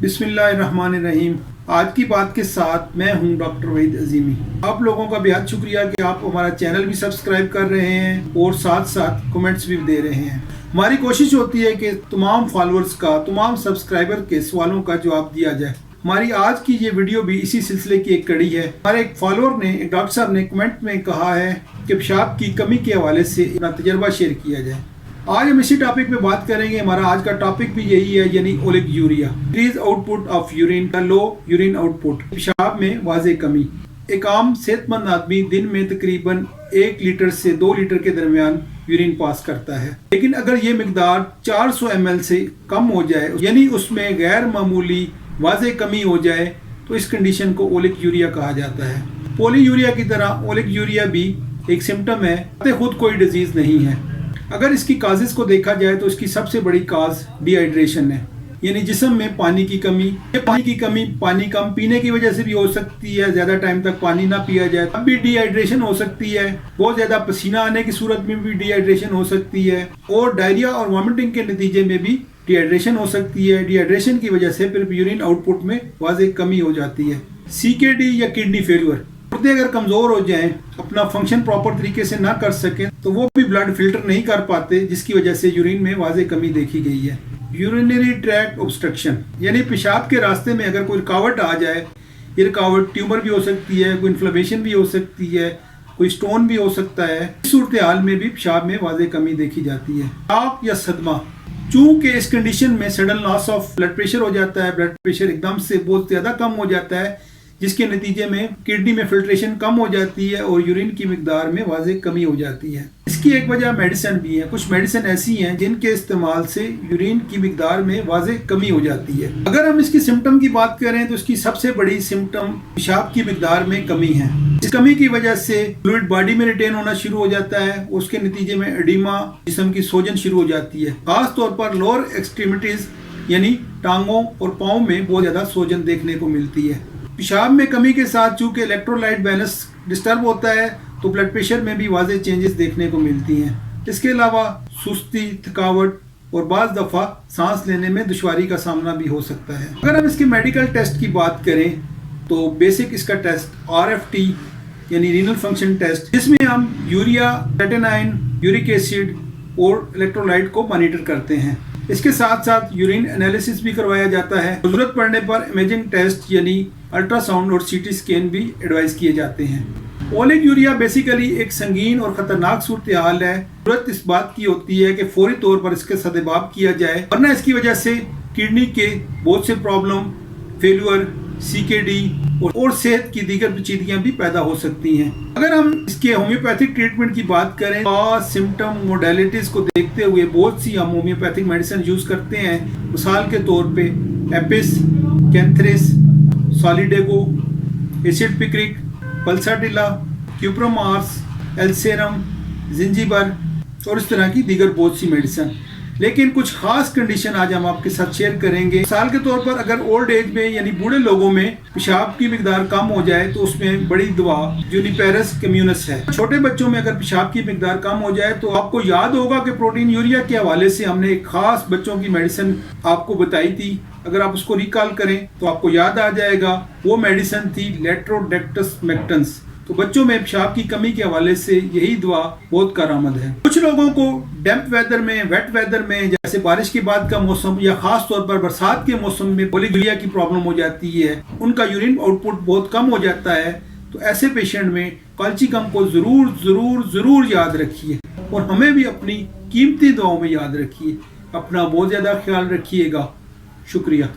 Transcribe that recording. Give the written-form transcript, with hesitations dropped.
बिस्मिल्लाहिर्रहमानिर्रहीम। आज की बात के साथ मैं हूं डॉक्टर वहीद अजीमी। आप लोगों का बेहद शुक्रिया कि आप हमारा चैनल भी सब्सक्राइब कर रहे हैं और साथ साथ कमेंट्स भी दे रहे हैं। हमारी कोशिश होती है कि तमाम फॉलोअर्स का, तमाम सब्सक्राइबर के सवालों का जवाब दिया जाए। हमारी आज की ये वीडियो भी इसी सिलसिले की एक कड़ी है। हमारे एक फॉलोअर ने, एक डॉक्टर साहब ने कमेंट में कहा है कि पेशाब की कमी के हवाले से अपना तजर्बा शेयर किया जाए। आज हम इसी टॉपिक पे बात करेंगे। हमारा आज का टॉपिक भी यही है, यानी oliguria, increase output of urine, low urine output, पेशाब में वाज़े कमी। एक आम सेहतमंद आदमी दिन में तकरीबन 1 लीटर से 2 लीटर के दरमियान यूरिन पास करता है, लेकिन अगर ये मिकदार 400 ml से कम हो जाए, यानी उसमें गैर मामूली वाज़े कमी हो जाए, तो इस कंडीशन को ओलिगोयूरिया कहा जाता है। पॉलीयूरिया की तरह ओलिगोयूरिया भी एक सिम्टम है, खुद कोई डिजीज नहीं है। अगर इसकी काजेस को देखा जाए तो इसकी सबसे बड़ी काज डिहाइड्रेशन है, यानी जिस्म में पानी की कमी। ये पानी की कमी पानी कम पीने की वजह से भी हो सकती है, ज्यादा टाइम तक पानी ना पिया जाए तब भी डिहाइड्रेशन हो सकती है। बहुत ज्यादा पसीना आने की सूरत में भी डिहाइड्रेशन हो सकती है, और डायरिया और वॉमिटिंग के नतीजे में भी डिहाइड्रेशन हो सकती है। डिहाइड्रेशन की वजह से फिर यूरिन आउटपुट में वाज़े कमी हो जाती है। CKD या किडनी फेलियर, गुर्दे अगर कमजोर हो जाएं, अपना फंक्शन प्रॉपर तरीके से ना कर सकें, तो वो भी ब्लड फिल्टर नहीं कर पाते, जिसकी वजह से यूरिन में वाज़े कमी देखी गई है। यूरिनरी ट्रैक्ट ऑब्स्ट्रक्शन, यानी पेशाब के रास्ते में अगर कोई रुकावट आ जाए, ये रुकावट ट्यूमर भी हो सकती है, कोई इन्फ्लेमेशन भी हो सकती है, कोई स्टोन भी हो सकता है। इस सूरत हाल में भी पेशाब में वाज़े कमी देखी जाती है। शॉक या सदमा, चूंकि इस कंडीशन में sudden loss of blood pressure हो जाता है, ब्लड प्रेशर एकदम से बहुत ज़्यादा कम हो जाता है, जिसके नतीजे में किडनी में फिल्ट्रेशन कम हो जाती है और यूरिन की मिकदार में वाज़े कमी हो जाती है। इसकी एक वजह मेडिसिन भी है। कुछ मेडिसिन ऐसी हैं जिनके इस्तेमाल से यूरिन की मिकदार में वाज़े कमी हो जाती है। अगर हम इसकी सिम्टम की बात करें तो इसकी सबसे बड़ी सिम्टम पेशाब की मिकदार में कमी है। इस कमी की वजह से फ्लूइड बॉडी में रिटेन होना शुरू हो जाता है, उसके नतीजे में एडिमा, जिस्म की सोजन शुरू हो जाती है। खास तौर पर लोअर एक्सट्रीमिटीज यानी टांगों और पाँव में बहुत ज़्यादा सोजन देखने को मिलती है। पेशाब में कमी के साथ चूंकि इलेक्ट्रोलाइट बैलेंस डिस्टर्ब होता है, तो ब्लड प्रेशर में भी वाज़े चेंजेस देखने को मिलती हैं। इसके अलावा सुस्ती, थकावट और बाज़ दफ़ा सांस लेने में दुश्वारी का सामना भी हो सकता है। अगर हम इसके मेडिकल टेस्ट की बात करें तो बेसिक इसका टेस्ट RFT यानी रीनल फंक्शन टेस्ट, जिसमें हम यूरिया, क्रेटिनाइन, यूरिक एसिड और इलेक्ट्रोलाइट को मॉनिटर करते हैं। इसके साथ साथ यूरिन एनालिसिस भी करवाया जाता है। जरूरत पड़ने पर इमेजिंग टेस्ट यानी अल्ट्रासाउंड और CT स्कैन भी एडवाइस किए जाते हैं। ओलिगोयूरिया बेसिकली एक संगीन और खतरनाक सूरत हाल है। जरूरत इस बात की होती है कि फौरी तौर पर इसके सदेबाब किया जाए, वरना इसकी वजह से किडनी के बहुत से प्रॉब्लम, फेल्यूर, CKD और सेहत की दीगर पेचीदगियां भी पैदा हो सकती हैं। अगर हम इसके होम्योपैथिक ट्रीटमेंट की बात करें, सिम्टम मोडेलिटीज को देखते हुए बहुत सी हम होम्योपैथिक मेडिसिन यूज करते हैं। मिसाल के तौर पे apis, cantharis, solidago, acid picric, pulsatilla, क्यूप्रोमार्स, एल्सेरम, जिंजीबर और इस तरह की दीगर बहुत सी मेडिसिन। लेकिन कुछ खास कंडीशन आज हम आपके साथ शेयर करेंगे। मिसाल के तौर पर अगर ओल्ड एज में यानी बूढ़े लोगों में पेशाब की मिकदार कम हो जाए, तो उसमें बड़ी दवा जुनिपेरस कम्युनस है। छोटे बच्चों में अगर पेशाब की मिकदार कम हो जाए, तो आपको याद होगा कि प्रोटीन यूरिया के हवाले से हमने एक खास बच्चों की मेडिसिन आपको बताई थी। अगर आप उसको रिकॉल करें तो आपको याद आ जाएगा, वो मेडिसिन थी लेट्रोडेक्टस मेक्टन्स। तो बच्चों में पेशाब की कमी के हवाले से यही दवा बहुत कारआमद है। कुछ लोगों को डैम्प वेदर में, वेट वेदर में, जैसे बारिश के बाद का मौसम या खास तौर पर बरसात के मौसम में ओलिगोयूरिया की प्रॉब्लम हो जाती है, उनका यूरिन आउटपुट बहुत कम हो जाता है। तो ऐसे पेशेंट में काल्चिकम को जरूर जरूर जरूर याद रखिए, और हमें भी अपनी कीमती दुआओं में याद रखिए। अपना बहुत ज़्यादा ख्याल रखिएगा। शुक्रिया।